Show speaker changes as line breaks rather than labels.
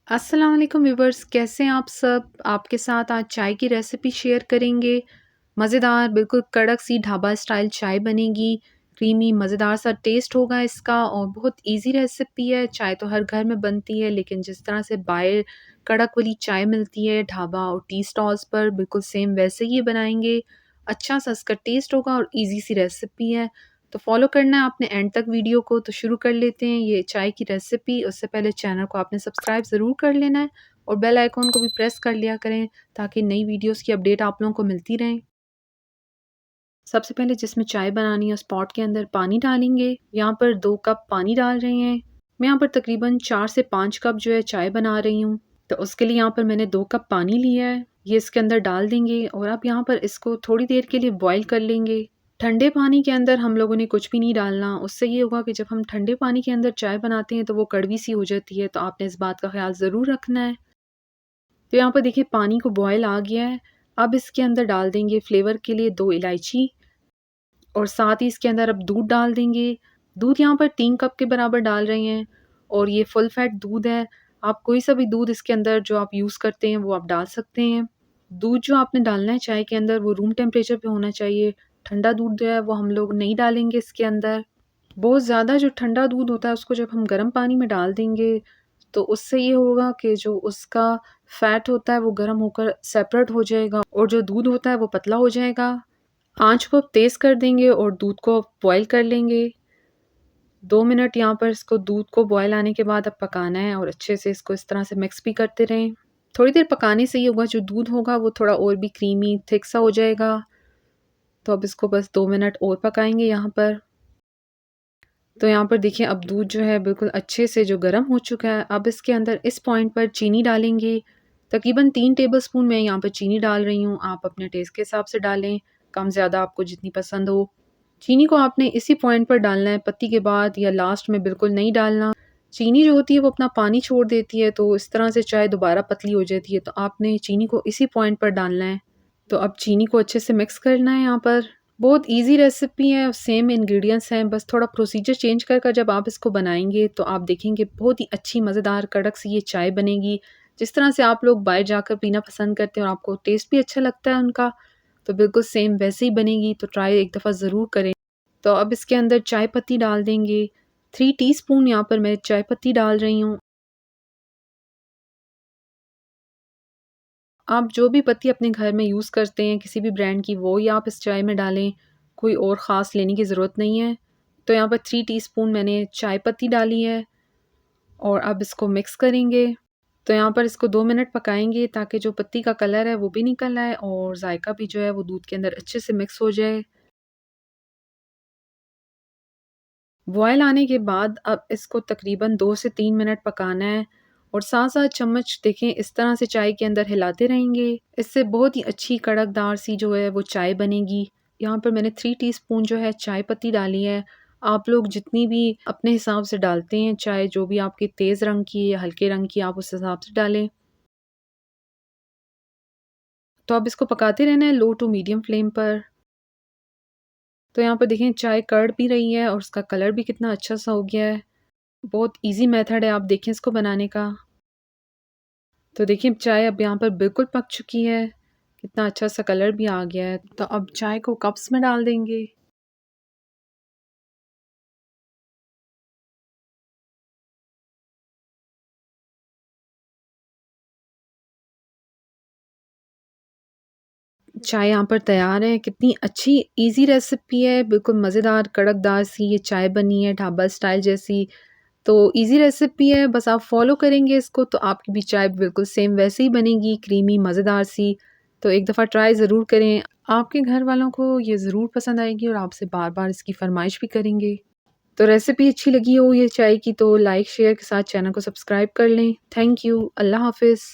अस्सलाम वालेकुम व्यूवर्स, कैसे हैं आप सब। आपके साथ आज चाय की रेसिपी शेयर करेंगे। मज़ेदार बिल्कुल कड़क सी ढाबा स्टाइल चाय बनेगी। क्रीमी मज़ेदार सा टेस्ट होगा इसका और बहुत इजी रेसिपी है। चाय तो हर घर में बनती है, लेकिन जिस तरह से बाहर कड़क वाली चाय मिलती है ढाबा और टी स्टॉल्स पर, बिल्कुल सेम वैसे ही बनाएंगे। अच्छा सा इसका टेस्ट होगा और ईजी सी रेसिपी है। तो फॉलो करना है आपने एंड तक वीडियो को। तो शुरू कर लेते हैं ये चाय की रेसिपी। उससे पहले चैनल को आपने सब्सक्राइब ज़रूर कर लेना है और बेल आइकॉन को भी प्रेस कर लिया करें, ताकि नई वीडियोस की अपडेट आप लोगों को मिलती रहें। सबसे पहले जिसमें चाय बनानी है उस पॉट के अंदर पानी डालेंगे। यहाँ पर 2 कप पानी डाल रहे हैं। मैं यहाँ पर तकरीबन 4 से 5 कप जो है चाय बना रही हूँ। तो उसके लिए यहाँ पर मैंने 2 कप पानी लिया है, ये इसके अंदर डाल देंगे और अब यहाँ पर इसको थोड़ी देर के लिए बॉईल कर लेंगे। ठंडे पानी के अंदर हम लोगों ने कुछ भी नहीं डालना। उससे ये होगा कि जब हम ठंडे पानी के अंदर चाय बनाते हैं तो वो कड़वी सी हो जाती है, तो आपने इस बात का ख्याल ज़रूर रखना है। तो यहाँ पर देखिए पानी को बॉयल आ गया है। अब इसके अंदर डाल देंगे फ्लेवर के लिए 2 इलायची और साथ ही इसके अंदर अब दूध डाल देंगे। दूध यहाँ पर 3 कप के बराबर डाल रहे हैं और ये फुल फैट दूध है। आप कोई सा भी दूध इसके अंदर जो आप यूज़ करते हैं वो आप डाल सकते हैं। दूध जो आपने डालना है चाय के अंदर वो रूम टेम्परेचर पे होना चाहिए। ठंडा दूध जो है वो हम लोग नहीं डालेंगे इसके अंदर। बहुत ज़्यादा जो ठंडा दूध होता है उसको जब हम गर्म पानी में डाल देंगे तो उससे ये होगा कि जो उसका फैट होता है वो गर्म होकर सेपरेट हो जाएगा और जो दूध होता है वो पतला हो जाएगा। आँच को तेज़ कर देंगे और दूध को बॉयल कर लेंगे। 2 मिनट यहाँ पर इसको दूध को बॉयल आने के बाद अब पकाना है और अच्छे से इसको इस तरह से मिक्स भी करते रहें। थोड़ी देर पकाने से ये होगा जो दूध होगा वो थोड़ा और भी क्रीमी थिक सा हो जाएगा। तो अब इसको बस 2 मिनट और पकाएंगे यहाँ पर। तो यहाँ पर देखिए अब दूध जो है बिल्कुल अच्छे से जो गर्म हो चुका है। अब इसके अंदर इस पॉइंट पर चीनी डालेंगे। तकरीबन 3 टेबलस्पून मैं यहाँ पर चीनी डाल रही हूँ। आप अपने टेस्ट के हिसाब से डालें, कम ज़्यादा आपको जितनी पसंद हो। चीनी को आपने इसी पॉइंट पर डालना है, पत्ती के बाद या लास्ट में बिल्कुल नहीं डालना। चीनी जो होती है वो अपना पानी छोड़ देती है, तो इस तरह से चाय दोबारा पतली हो जाती है। तो आपने चीनी को इसी पॉइंट पर डालना है। तो अब चीनी को अच्छे से मिक्स करना है यहाँ पर। बहुत ईज़ी रेसिपी है, सेम इंग्रेडिएंट्स हैं, बस थोड़ा प्रोसीजर चेंज कर जब आप इसको बनाएंगे तो आप देखेंगे बहुत ही अच्छी मज़ेदार कड़क सी ये चाय बनेगी। जिस तरह से आप लोग बाहर जाकर पीना पसंद करते हैं और आपको टेस्ट भी अच्छा लगता है उनका, तो बिल्कुल सेम वैसे ही बनेगी। तो ट्राई एक दफ़ा ज़रूर करें। तो अब इसके अंदर चाय पत्ती डाल देंगे। 3 टीस्पून यहाँ पर मैं चाय पत्ती डाल रही हूँ। आप जो भी पत्ती अपने घर में यूज़ करते हैं किसी भी ब्रांड की, वो ही आप इस चाय में डालें। कोई और ख़ास लेने की ज़रूरत नहीं है। तो यहाँ पर 3 टीस्पून मैंने चाय पत्ती डाली है और अब इसको मिक्स करेंगे। तो यहाँ पर इसको 2 मिनट पकाएंगे ताकि जो पत्ती का कलर है वो भी निकल आए और जायका भी जो है वो दूध के अंदर अच्छे से मिक्स हो जाए। बॉयल आने के बाद अब इसको तकरीबन 2 से 3 मिनट पकाना है और साथ-साथ चम्मच देखें इस तरह से चाय के अंदर हिलाते रहेंगे। इससे बहुत ही अच्छी कड़कदार सी जो है वो चाय बनेगी। यहाँ पर मैंने 3 टीस्पून जो है चाय पत्ती डाली है। आप लोग जितनी भी अपने हिसाब से डालते हैं चाय, जो भी आपकी तेज़ रंग की या हल्के रंग की, आप उस हिसाब से डालें। तो अब इसको पकाते रहना है लो टू मीडियम फ्लेम पर। तो यहाँ पर देखें चाय कड़ भी रही है और उसका कलर भी कितना अच्छा सा हो गया है। बहुत ईज़ी मेथड है, आप देखें इसको बनाने का। तो देखिए चाय अब यहाँ पर बिल्कुल पक चुकी है। कितना अच्छा सा कलर भी आ गया है। तो अब चाय को कप्स में डाल देंगे। चाय यहाँ पर तैयार है। कितनी अच्छी ईज़ी रेसिपी है, बिल्कुल मज़ेदार कड़कदार सी ये चाय बनी है ढाबा स्टाइल जैसी। तो ईज़ी रेसिपी है, बस आप फ़ॉलो करेंगे इसको तो आपकी भी चाय बिल्कुल सेम वैसे ही बनेगी, क्रीमी मज़ेदार सी। तो एक दफ़ा ट्राई ज़रूर करें। आपके घर वालों को ये ज़रूर पसंद आएगी और आपसे बार-बार इसकी फ़रमाइश भी करेंगे। तो रेसिपी अच्छी लगी हो ये चाय की तो लाइक शेयर के साथ चैनल को सब्सक्राइब कर लें। Thank you. अल्लाह हाफ़िज़।